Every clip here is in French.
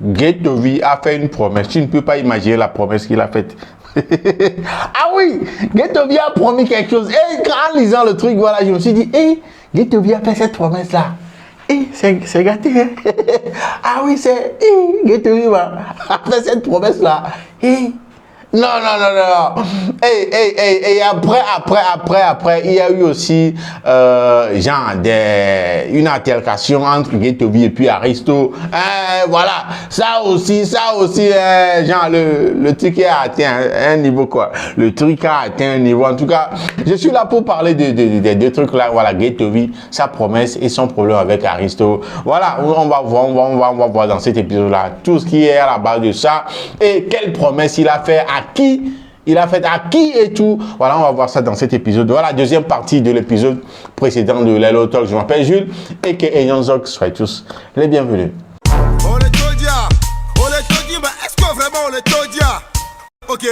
Getovi a fait une promesse. Tu ne peux pas imaginer la promesse qu'il a faite. Ah oui, Getovi a promis quelque chose. Et en lisant le truc, voilà, je me suis dit, Getovi a fait cette promesse-là. C'est gâté. Hein? Ah oui, c'est Getovi a fait cette promesse-là. Non. Et après, il y a eu aussi, une altercation entre Getovi et puis Aristo. Voilà, ça aussi, le truc a atteint un niveau, quoi. Le truc a atteint un niveau. En tout cas, je suis là pour parler des deux trucs là. Voilà, Getovi, sa promesse et son problème avec Aristo. Voilà, on va voir dans cet épisode-là tout ce qui est à la base de ça et quelle promesse il a fait à qui et tout. Voilà, on va voir ça dans cet épisode. Voilà, deuxième partie de l'épisode précédent de Lelo Talk. Je m'appelle Jules et que Enyonzok, soyez tous les bienvenus. On est Todia, mais est-ce que vraiment on est Todia? Ok.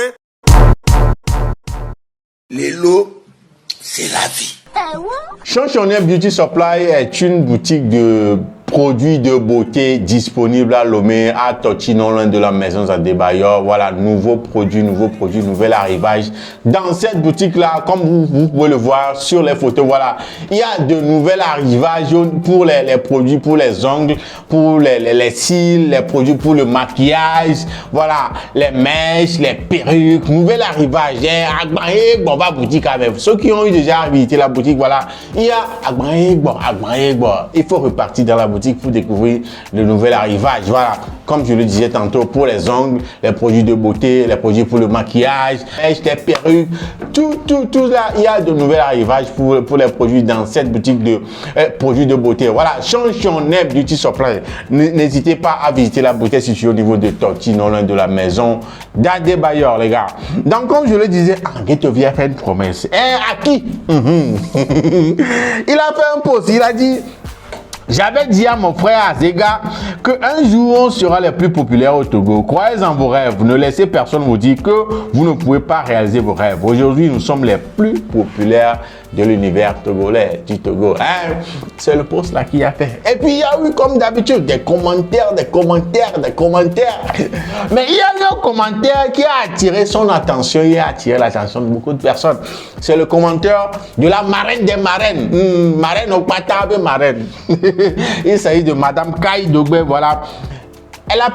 Lelo, c'est la vie. Chanchonnet Beauty Supply est une boutique de produits de beauté disponible à Lomé, à Torchi, non loin de la maison Zadebayor. Voilà, nouveau produit, nouvel arrivage. Dans cette boutique-là, comme vous pouvez le voir sur les photos, voilà, il y a de nouveaux arrivages pour les produits, pour les ongles, pour les cils, les produits pour le maquillage, voilà, les mèches, les perruques, nouvel arrivage. Bon, va boutique avec ceux qui ont eu déjà visité la boutique, voilà, il y a il faut repartir dans la boutique pour découvrir le nouvel arrivage. Voilà, comme je le disais tantôt, pour les ongles, les produits de beauté, les produits pour le maquillage, les perruques, tout là, il y a de nouveaux arrivages pour les produits dans cette boutique de produits de beauté. Voilà, Chanchonnet Beauty Supply. N'hésitez pas à visiter la boutique située au niveau de Torchi, non loin de la maison d'Adebayor, les gars. Donc, comme je le disais, Getovi a fait une promesse. À qui? Il a fait un post, il a dit: j'avais dit à mon frère Azega qu'un jour on sera les plus populaires au Togo. Croyez en vos rêves. Ne laissez personne vous dire que vous ne pouvez pas réaliser vos rêves. Aujourd'hui, nous sommes les plus populaires de l'univers togolais, du Togo. Hein? C'est le post là qui a fait. Et puis il y a eu comme d'habitude des commentaires. Mais il y a eu un commentaire qui a attiré son attention. Il a attiré l'attention de beaucoup de personnes. C'est le commentaire de la marraine des marraines. Marraine au patabe marraine. Il s'agit de Madame Kai Dogbe, voilà. Elle a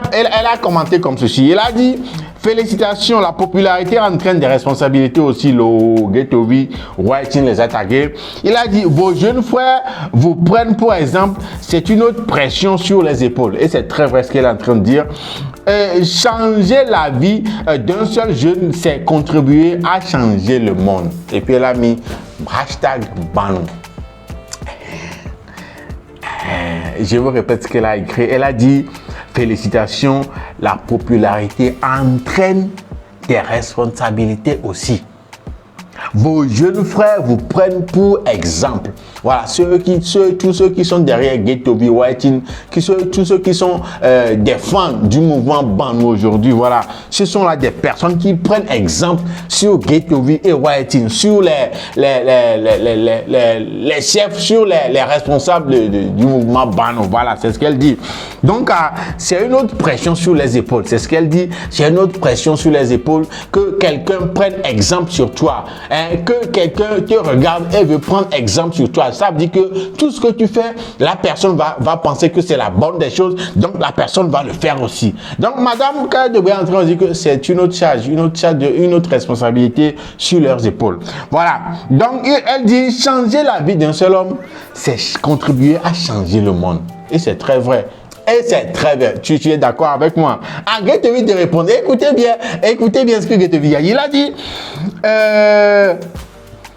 commenté comme ceci. Elle a dit: félicitations, la popularité entraîne des responsabilités aussi. Le Getovi, Whiting les a tagués. Il a dit: vos jeunes frères vous prennent pour exemple, c'est une autre pression sur les épaules. Et c'est très vrai ce qu'elle est en train de dire. Changer la vie d'un seul jeune, c'est contribuer à changer le monde. Et puis elle a mis hashtag Banou. Je vous répète ce qu'elle a écrit. Elle a dit: félicitations, la popularité entraîne des responsabilités aussi. Vos jeunes frères vous prennent pour exemple. Voilà, tous ceux qui sont derrière Getovi, Whiting, tous ceux qui sont des fans du mouvement Banou aujourd'hui, voilà, ce sont là des personnes qui prennent exemple sur Getovi et Whiting, sur les chefs, sur les responsables du mouvement Banou. Voilà, c'est ce qu'elle dit. Donc, c'est une autre pression sur les épaules. C'est ce qu'elle dit. C'est une autre pression sur les épaules que quelqu'un prenne exemple sur toi. Que quelqu'un te regarde et veut prendre exemple sur toi. Ça veut dire que tout ce que tu fais, la personne va penser que c'est la bonne des choses, donc la personne va le faire aussi. Donc Madame Kai de Béa en train de dire que c'est une autre charge, une autre responsabilité sur leurs épaules. Voilà. Donc elle dit: changer la vie d'un seul homme, c'est contribuer à changer le monde. Et c'est très vrai. Et c'est très bien. Tu es d'accord avec moi? Getovi de répondre. Écoutez bien ce que Getovi a dit. Il a dit: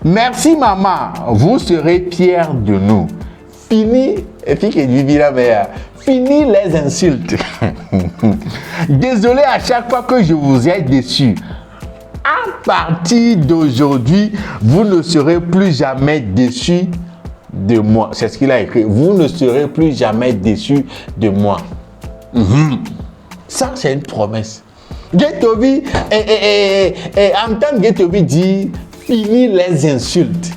merci maman, vous serez fiers de nous. Fini, et puis qu'il dit la mère. Fini les insultes. Désolé à chaque fois que je vous ai déçu. À partir d'aujourd'hui, vous ne serez plus jamais déçus de moi. C'est ce qu'il a écrit. Vous ne serez plus jamais déçus de moi. Ça, c'est une promesse. Getovi, et en tant que Getovi dit: fini les insultes.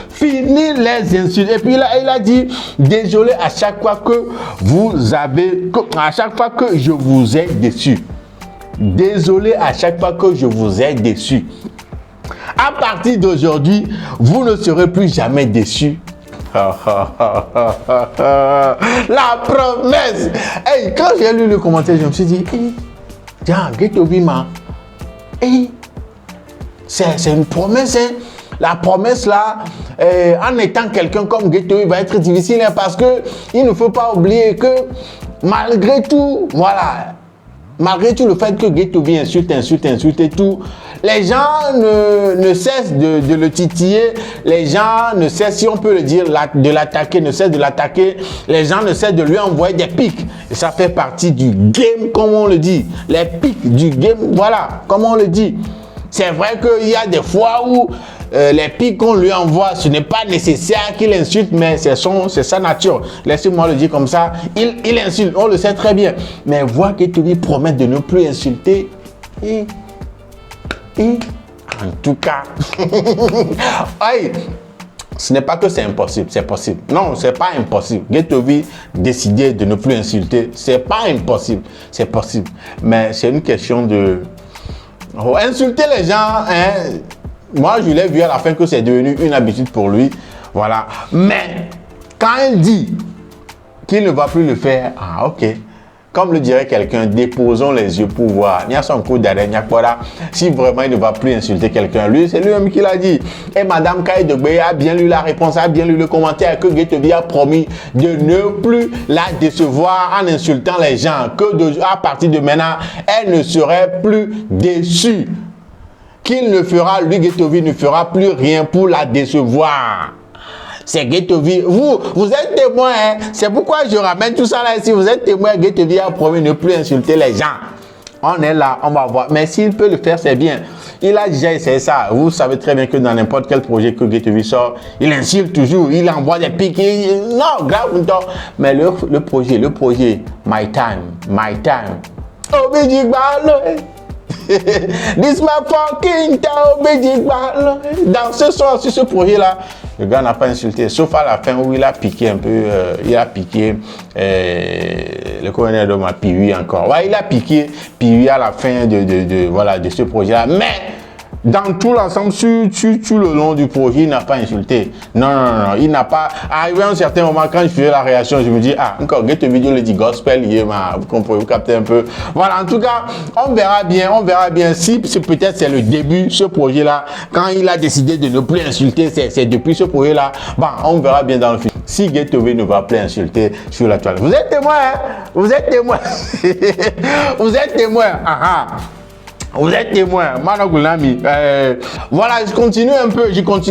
Fini les insultes. Et puis là, il a dit, désolé à chaque fois que à chaque fois que je vous ai déçu. Désolé à chaque fois que je vous ai déçu. À partir d'aujourd'hui, vous ne serez plus jamais déçus. La promesse. Hey, quand j'ai lu le commentaire, je me suis dit, tiens, Ghetto Bima, c'est une promesse. Hein. La promesse là, en étant quelqu'un comme Ghetto, il va être difficile hein, parce que il ne faut pas oublier que malgré tout, voilà. Malgré tout le fait que Ghetto insulte et tout, les gens ne cessent de le titiller, les gens ne cessent, si on peut le dire, de l'attaquer, ne cessent de l'attaquer, les gens ne cessent de lui envoyer des pics. Et ça fait partie du game, comme on le dit. Les pics du game, voilà, comme on le dit. C'est vrai qu'il y a des fois où les pics qu'on lui envoie, ce n'est pas nécessaire qu'il insulte, mais c'est sa nature. Laissez-moi le dire comme ça. Il insulte, on le sait très bien. Mais voir Ghetto promet de ne plus insulter. En tout cas, ce n'est pas que c'est impossible, c'est possible. Non, c'est pas impossible. Ghetto décider de ne plus insulter, c'est pas impossible, c'est possible. Mais c'est une question de insulter les gens. Hein, moi, je l'ai vu à la fin que c'est devenu une habitude pour lui. Voilà. Mais quand il dit qu'il ne va plus le faire, ah ok. Comme le dirait quelqu'un, déposons les yeux pour voir. Il y a son coup d'arrêt, si vraiment il ne va plus insulter quelqu'un, lui, c'est lui-même qui l'a dit. Et Madame Kaïdegbe a bien lu la réponse, a bien lu le commentaire que Ghetto a promis de ne plus la décevoir en insultant les gens. Que à partir de maintenant, elle ne serait plus déçue. Qu'il ne fera, lui, Ghetto ne fera plus rien pour la décevoir. C'est Ghetto vous êtes témoin, hein? C'est pourquoi je ramène tout ça là ici. Vous êtes témoin, Ghetto a promis de ne plus insulter les gens. On est là, on va voir. Mais s'il peut le faire, c'est bien. Il a déjà essayé ça. Vous savez très bien que dans n'importe quel projet que Ghetto sort, il insulte toujours, il envoie des pics. Non, grave, mais le projet, my time. This my fucking town. Dans ce soir, sur ce projet-là, le gars n'a pas insulté, sauf à la fin où il a piqué un peu, le colonel de ma Piwi encore. Ouais, il a piqué Piwi à la fin de ce projet-là. Mais dans tout l'ensemble, sur le long du projet, il n'a pas insulté. Non, il n'a pas. Arrivé à un certain moment, quand je faisais la réaction, je me dis, ah, encore, Ghetto vidéo le dit gospel, vous comprenez, vous captez un peu. Voilà, en tout cas, on verra bien si peut-être c'est le début, ce projet-là, quand il a décidé de ne plus insulter, c'est depuis ce projet-là, bon, on verra bien dans le film. Si Ghetto ne va plus insulter sur la toile. Vous êtes témoin, hein? Vous êtes témoin. Vous êtes témoin. Vous êtes témoin, Manogoulami. Voilà, je continue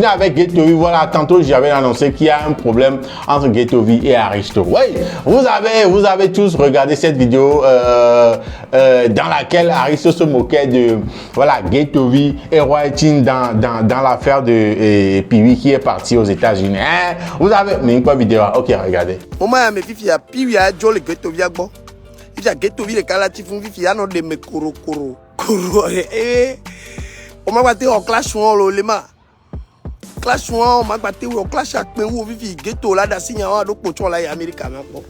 avec Ghetto. Voilà, tantôt j'avais annoncé qu'il y a un problème entre Ghetto et Aristo. Oui, vous avez tous regardé cette vidéo dans laquelle Aristo se moquait de Ghetto et Royalty dans l'affaire de Piwi qui est parti aux États-Unis. Hein? Vous avez mais quoi vidéo? Ok, regardez. Moment mais Fifi a Piwi a jolé Ghetto a bon. Il a Ghetto le calati fun Fifi a non de me koro. On m'a battu en clash on le ma clash on m'a battu en clash avec me ou Vivi Ghetto là da signa on do pocho là Amérique ma ko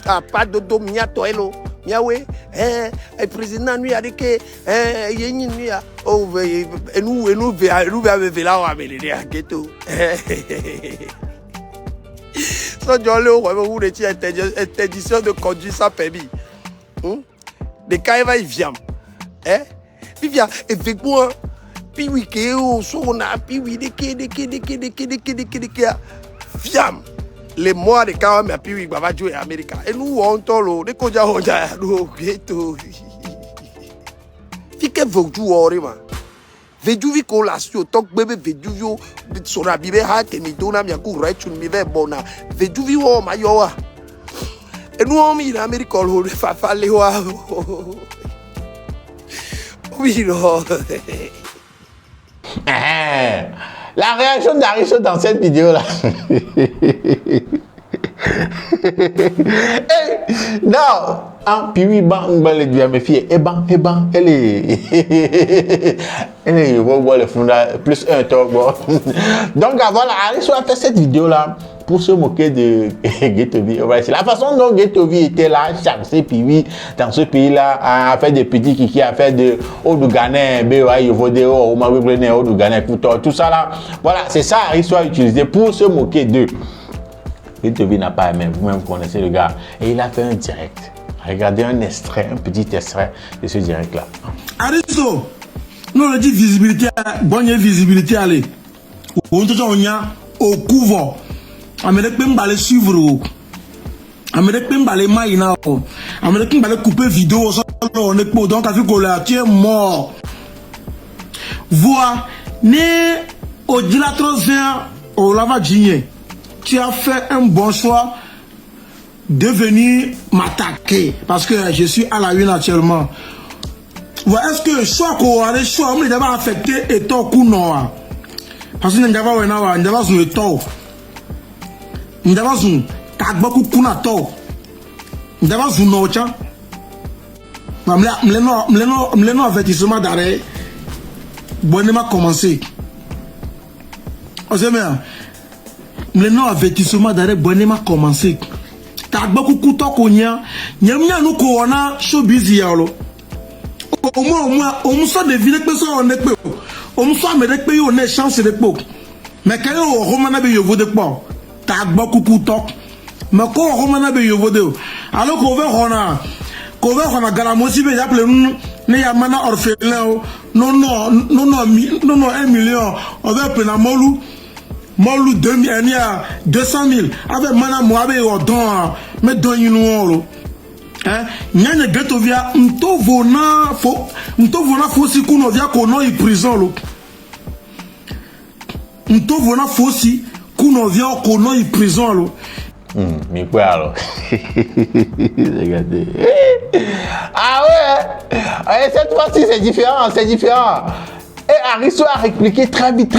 ah pas de do mia to hello mia we président lui a dit que yeni lui a oh nous ve là on amène Ghetto ça jolé on va vous retirer interdiction de conduire sans permis de quand il vient Vivia, effectivement, puis oui, puis oui, fiam. Les mois de quand même, puis oui, va jouer à Amérique. Et nous, on tolo, les koja hoja, nous, Ghetto. Fique voju orima. Veju vi collation, tok bébé veju sona bibe ha ke mi dona mi ku rechu mi ve bona. Veju vi o mayoa. Et nous, on mi en Amérique, on le fa le wa. Oui, non. La réaction d'Aristo dans cette vidéo-là. Non, ah, puis oui, les deux mes filles, elle est, elle est, voir le fond plus un top. Donc voilà, Arisso a fait cette vidéo là pour se moquer de Ghettovi. C'est la façon dont Ghettovi était là, chancé, puis oui, dans ce pays-là, a fait des petits kiki, a fait de Odougané, Vodéo, Odougané, tout ça là. Voilà, c'est ça Arisso a utilisé pour se moquer d'eux. Ghettovi n'a pas aimé, vous-même connaissez le gars. Et il a fait un direct. Regardez un extrait, un petit extrait de ce direct-là. Arisso, nous on dit visibilité, bonne visibilité, allez. On te dit au couvent. Amérique même balé suivre. Amérique même balé maïna. Amérique même balé couper vidéo. On est pour donc avec la tu es mort. Vois, né au dilatoire au lavaginier. Tu as fait un bon choix de venir m'attaquer parce que je suis à la une actuellement. Est-ce que choix qu'on a des choix, on va affecter et ton coup non? Parce que nous avons un état. Nous avons un beaucoup kuna to. Nous avons un autre. Nous avons un avertissement d'arrêt. Bon, on a commencé. Vous savez, nous avons un avertissement d'arrêt. Bon, on a commencé. T'as beaucoup de temps qu'on y a. Nous corona showbiz yalo. Au moins, on soit deviné que ça on est peu. On soit mais que on est chance de peu. Mais quand on romana be yovo de quoi? T'as beaucoup de temps. Mais quand on romana be yovo de. Alors qu'on veut on a galamosi be appelé ne ya mana orphelin. Non 1 million. On veut appeler na Molu 200 000. Avec mana moabe odon. Mais don you hein? Nyanya Ghettovia mtovona fosi kuno via kono i prison lo. Mtovona fosi kuno via kono i prison lo. Mais quoi alors? Regardez. Ah ouais, cette fois-ci c'est différent. Et Arisso a répliqué très vite,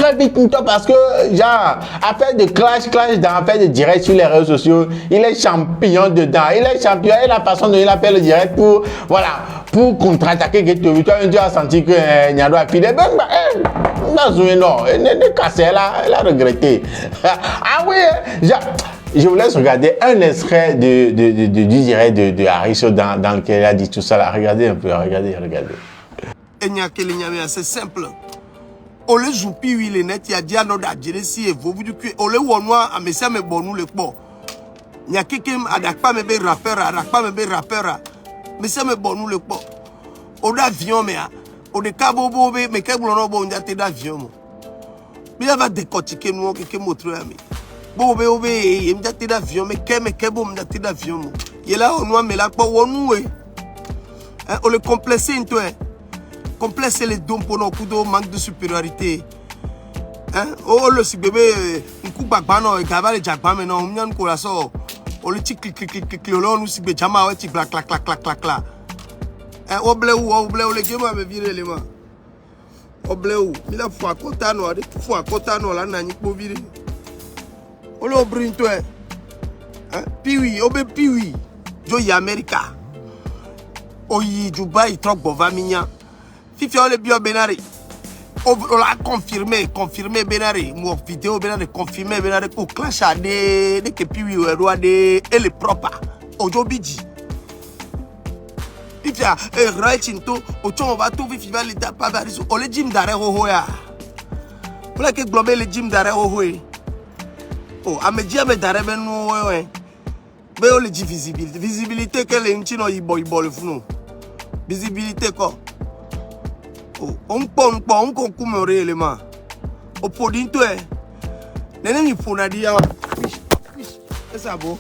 parce que, genre, affaire de clash dans affaire de direct sur les réseaux sociaux, il est champion dedans. Il est champion et la façon dont il a fait le direct pour, voilà, pour contre-attaquer Ghettovi. Toi, tu as senti que Nyado a filé. Non, ne cassé, elle a regretté. Ah oui, genre, je vous laisse regarder un extrait du direct de Arisso dans lequel il a dit tout ça là. Regardez un peu, regardez. C'est simple. On le joue puis oui les net il y a dit à notre adjéresi et vous du que on le voit moi à messia me bonu le port. Il y a quelqu'un adakpa me be rappeur messia me bonu le port. On d'avion mais on de kabobo mais que blono bon ndate d'avion. Mais il va décortiquer nous quelqu'un montre ami. Bobe il ndate d'avion mais que bon ndate d'avion. Il là on mais là pas on nous on le complexé into complexe les dons pour nos coups de manque de supériorité. Hein? Oh le si bébé un coup bagbano et cavale jagba maintenant on vient qu'on la sort. On le tic clic là nous si bébé jama ouais tic clac. Hein oblé ou les gars me virer les mains. Oblé ou il a foi contano de tout foi contano là na ni po virer. On le brin toi. Hein piwi obé piwi joyi America. Oyi Dubai trop bova minya. Fifi on le bio Benari. On l'a confirmé Benari. Mon vidéo Benari confirmé Benari pour clash à des que puis oui roi de et le propre. Ojo bidji. Fifi a Raichinto on va tout Fifi va le pas Arisso. On le gym d'arrêt hoya. Voilà que global le gym d'arrêt hoya. Oh, amedia me d'arrêt ben ouais. Mais on le dit visibilité que les ntino y boy le fnou. Visibilité quoi. On concourt réellement. Au podinto nene faut na dia. Ça beau.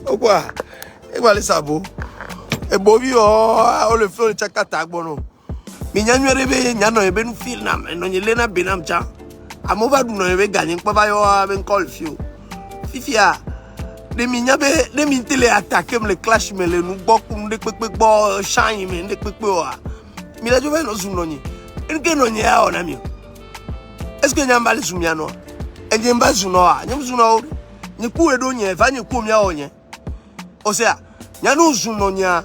Au quoi? Et voilà ça beau. Et bovi on le fait le chakata bono. Mi nyanyo rebe nyano ebe nu feel na no nyelena benam cha. Amova du no ebe gagner pa yo ben call fio. Fifia les télé attaquer les clash mais les nous beaucoup de pekpekbo shine mais de pekpekbo a mi la jove no zunoni enke no nya a ona mi est-ce que nyamba le zumiano e nyamba zuno a nyam zuno Ni ku edo nye va ni ku mia onye. Osea, nya no zuno nya.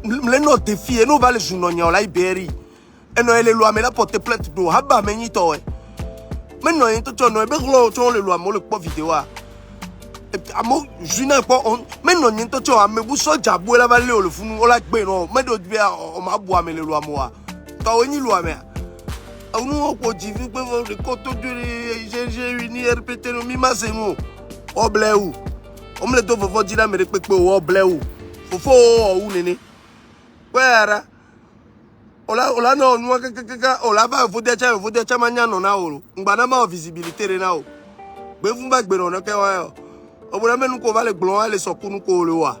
Le no défi e no va le zuno nya ola iberi. E no ele lo amela porter plainte do haba menyi to e. Maintenant yin to cho no e be glo cho le lo amo le po vidéo a. Amo jina po on maintenant yin to cho amebu so jabu la va le o le funu ola gbe no me do bi o ma bu amele lo amo a. To yin lo ame. Onu o ko jivi pe vo le ko to dure j'ai uni rpt no mi ma se mo. O ble ou. O me le do vo dira me pe o ble ou. Fofo o nene. Wera. Ola no nwa kaka ola ba vo de cha manya no na oro. Ngba na ma visibilité re na o. Gbe fun ba gbe no na ke wa yo. Obura menu ko va le glon ale sokunu ko le wa.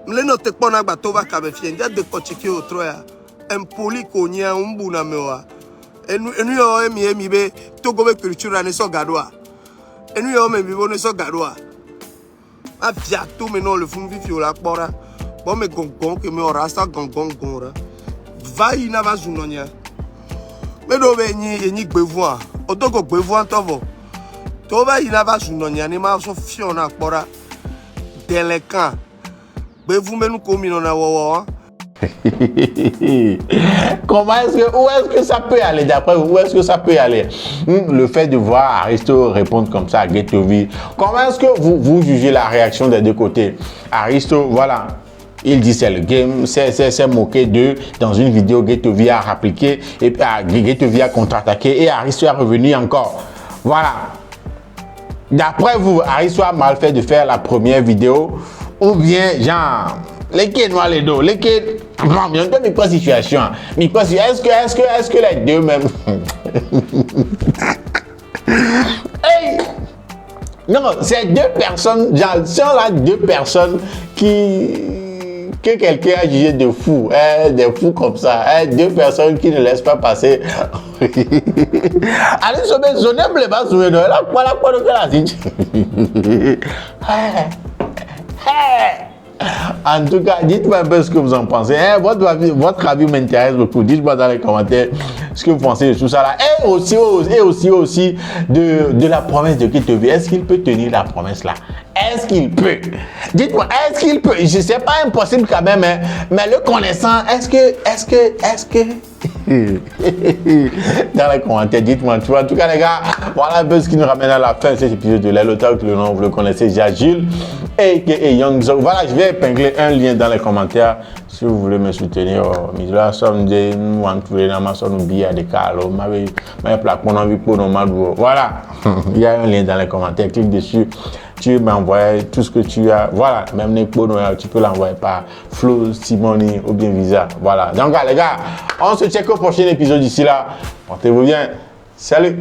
Mle no te pona gba to va ka be fie ndia de ko chiki o troya. Impoli ko nya umbu na mewa. Enu yo emi be to go be culture ne so gadoa. Enu yo me bi bo ne so gadoa. A via to me no le fun vivi o la pora. Bon me gongon que me ora sta gongon gonra. Va ina va zunonya. Me do be ni gbevu a. O to go gbevu an to vo. To va ina va zunonya ni ma so fiona pora. Delekan. Gbevu me nu ko mi no na wo. Comment où est-ce que ça peut aller d'après vous? Où est-ce que ça peut aller? Le fait de voir Aristo répondre comme ça à Ghettovie, comment est-ce que vous jugez la réaction des deux côtés? Aristo, voilà, il dit c'est le game, c'est moqué d'eux. Dans une vidéo, Ghettovie a répliqué et Ghettovie a contre-attaqué et Aristo est revenu encore. Voilà. D'après vous, Aristo a mal fait de faire la première vidéo ou bien genre les kids noirs les dos, les kids bon, bien entendu pas situation. Mais quoi est-ce que les deux même hey! Non, c'est deux personnes, genre sont là deux personnes que quelqu'un a jugé de fous, des fous comme ça, deux personnes qui ne laissent pas passer. Allez, je n'aime les bases, là, voilà quoi de la En tout cas, dites-moi un peu ce que vous en pensez. Votre avis m'intéresse beaucoup. Dites-moi dans les commentaires ce que vous pensez de tout ça là. Et aussi de la promesse de Ghettovie. Est-ce qu'il peut tenir la promesse là? Est-ce qu'il peut? Dites-moi, est-ce qu'il peut? Je sais pas impossible quand même, hein, mais le connaissant, est-ce que dans les commentaires, dites-moi tout. En tout cas, les gars, voilà un peu ce qui nous ramène à la fin de cet épisode de Lelo Talk. Le nom, vous le connaissez déjà, Jules et Young Zog. Voilà, je vais épingler un lien dans les commentaires si vous voulez me soutenir. Voilà, il y a un lien dans les commentaires. Clique dessus. Tu m'envoies tout ce que tu as. Voilà, même les pots, tu peux l'envoyer par Flo, Simoni ou bien Visa. Voilà. Donc, les gars, on se check au prochain épisode d'ici là. Portez-vous bien. Salut!